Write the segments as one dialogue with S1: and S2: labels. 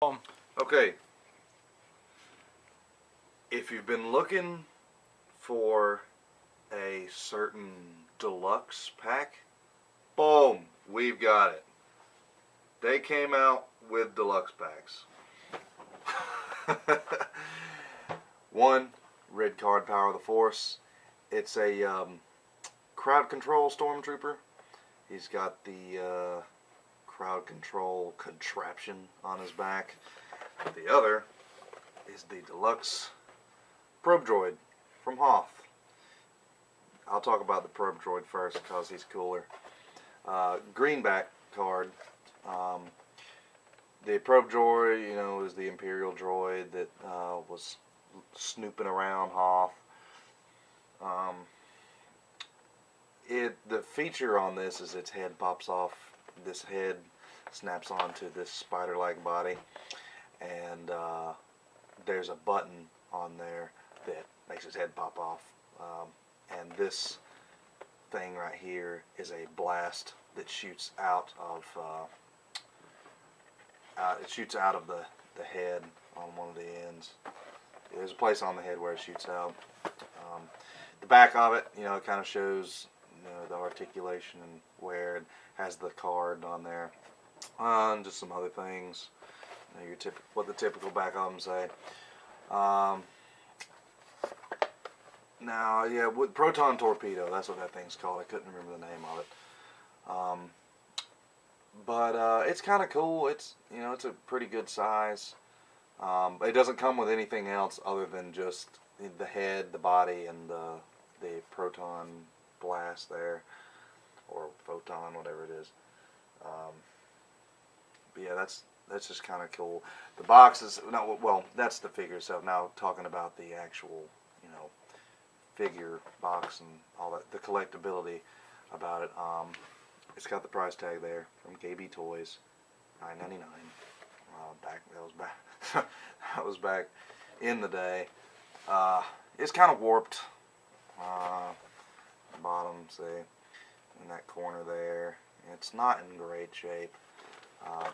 S1: Okay, if you've been looking for a certain deluxe pack, boom, we've got it. They came out with deluxe packs. One, red card, Power of the Force. It's a crowd control Stormtrooper. He's got the crowd control contraption on his back. The other is the deluxe probe droid from Hoth. I'll talk about the probe droid first because he's cooler. Greenback card. The probe droid, is the Imperial droid that was snooping around Hoth. The feature on this is its head pops off. This head snaps onto this spider-like body, and there's a button on there that makes his head pop off. And this thing right here is a blast that shoots out of the head on one of the ends. There's a place on the head where it shoots out. The back of it, it kind of shows the articulation and where it has the card on there, and just some other things. What the typical back of them say. Now, yeah, with proton torpedo, that's what that thing's called. I couldn't remember the name of it. But it's kind of cool. It's it's a pretty good size. It doesn't come with anything else other than just the head, the body, and the proton blast there, or photon, whatever it is. But yeah, that's just kind of cool. The box is that's the figure itself. Now talking about the actual figure box and all that, the collectability about it. It's got the price tag there from KB Toys, $9.99. That was back in the day. It's kind of warped. Bottom, see, in that corner there. It's not in great shape.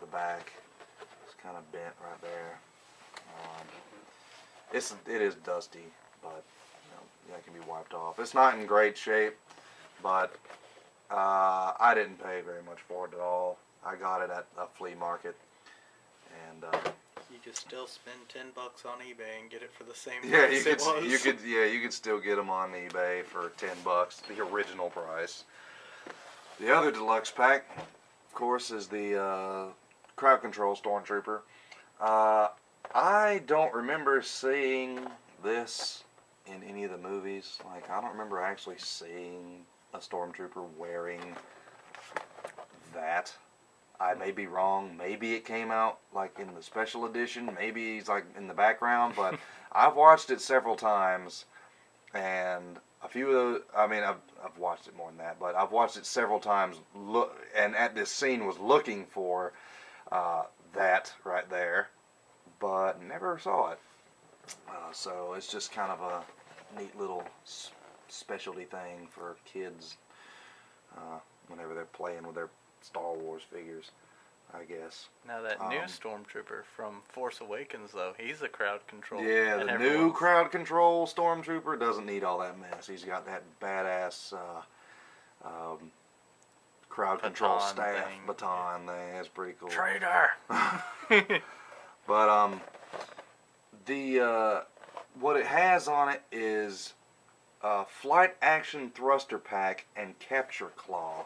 S1: The back is kind of bent right there. It is dusty, but that can be wiped off. It's not in great shape, but I didn't pay very much for it at all. I got it at a flea market, and
S2: you could still spend $10 on eBay and get it for the same
S1: yeah,
S2: price it was.
S1: you could still get them on eBay for $10, the original price. The other deluxe pack, of course, is the crowd control Stormtrooper. I don't remember seeing this in any of the movies. Like, I don't remember actually seeing a Stormtrooper wearing that. I may be wrong. Maybe it came out like in the special edition. Maybe he's like in the background. But I've watched it several times, and a few of those. I mean, I've watched it more than that, but I've watched it several times. And at this scene was looking for that right there, but never saw it. So it's just kind of a neat little specialty thing for kids whenever they're playing with their Star Wars figures, I guess.
S2: Now that new Stormtrooper from Force Awakens, though, he's a crowd control.
S1: Yeah, the new crowd control Stormtrooper doesn't need all that mess. He's got that badass crowd control staff baton thing. That's pretty cool.
S2: Traitor!
S1: But what it has on it is flight action thruster pack and capture claw.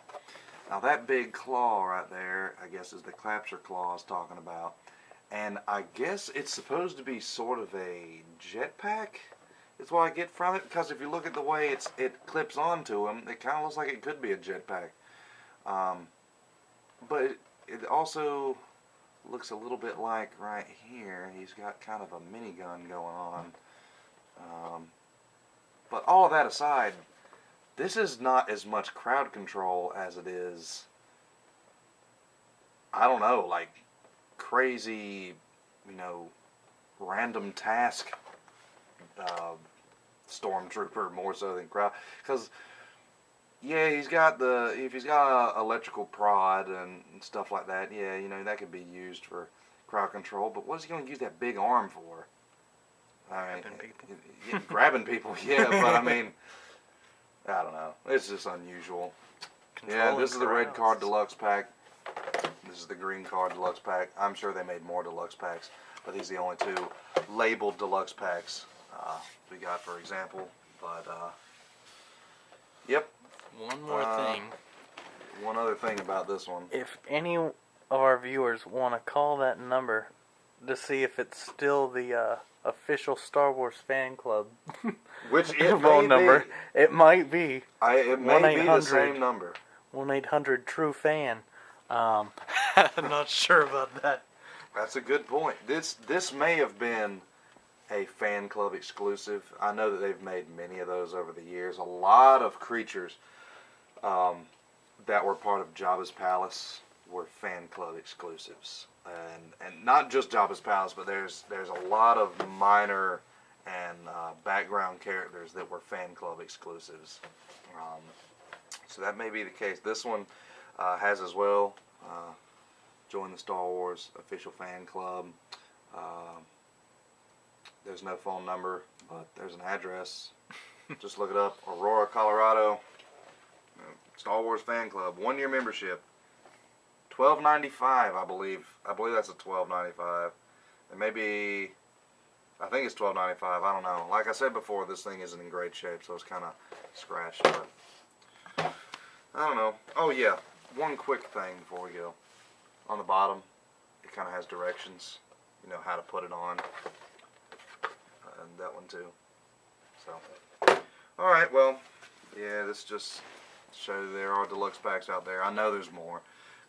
S1: Now that big claw right there, I guess, is the capture claw I was talking about. And I guess it's supposed to be sort of a jetpack, is what I get from it. Because if you look at the way it clips onto him, it kind of looks like it could be a jetpack. But it also looks a little bit like right here, he's got kind of a minigun going on. But all of that aside, this is not as much crowd control as it is, I don't know, like crazy, random task Stormtrooper more so than crowd. Because yeah, if he's got a electrical prod and stuff like that, yeah, that could be used for crowd control, but what is he going to use that big arm for? I mean,
S2: Grabbing people.
S1: Grabbing people, yeah, but I mean, I don't know. It's just unusual. Yeah, this is the red card deluxe pack. This is the green card deluxe pack. I'm sure they made more deluxe packs, but these are the only two labeled deluxe packs we got, for example. But, yep.
S2: One more thing.
S1: One other thing about this one.
S2: If any of our viewers want to call that number to see if it's still the official Star Wars fan club
S1: Which it
S2: phone
S1: may
S2: number,
S1: be.
S2: it might be.
S1: It may be the same number.
S2: 1-800-TRUE-FAN. I'm not sure about that.
S1: That's a good point. This may have been a fan club exclusive. I know that they've made many of those over the years. A lot of creatures that were part of Jabba's Palace were fan club exclusives, and not just Jabba's Palace, but there's a lot of minor and background characters that were fan club exclusives. So that may be the case. This one has as well. Join the Star Wars official fan club. There's no phone number, but there's an address. Just look it up. Aurora, Colorado. Star Wars fan club. 1-year membership. $12.95, I believe. I believe that's a $12.95. And maybe, I think it's $12.95. I don't know. Like I said before, this thing isn't in great shape, so it's kind of scratched. But I don't know. Oh yeah, one quick thing before we go. On the bottom, it kind of has directions. You know how to put it on. And that one too. So, all right. Well, yeah. This just shows there are deluxe packs out there. I know there's more.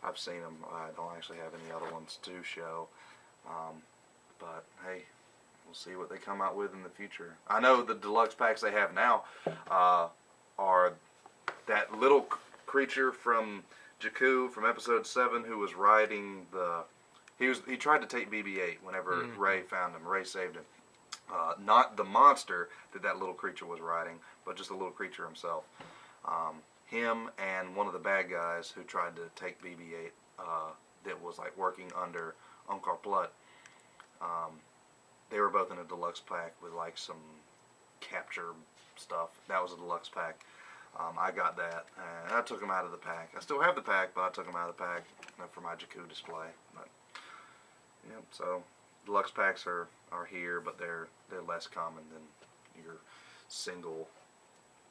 S1: I've seen them. I don't actually have any other ones to show. But hey, we'll see what they come out with in the future. I know the deluxe packs they have now are that little creature from Jakku from Episode 7 who was riding the. He tried to take BB-8 whenever Rey found him. Rey saved him. Not the monster that little creature was riding, but just the little creature himself. Him and one of the bad guys who tried to take BB-8 that was like working under Unkar Plutt. They were both in a deluxe pack with like some capture stuff. That was a deluxe pack. I got that, and I took them out of the pack. I still have the pack, but I took them out of the pack for my Jakku display. But, yeah, so deluxe packs are here, but they're less common than your single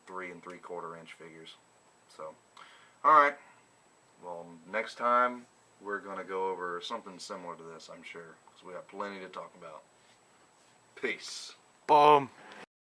S1: 3 3/4 inch figures. So, all right. Well, next time we're gonna go over something similar to this, I'm sure, because we have plenty to talk about. Peace.
S2: Boom.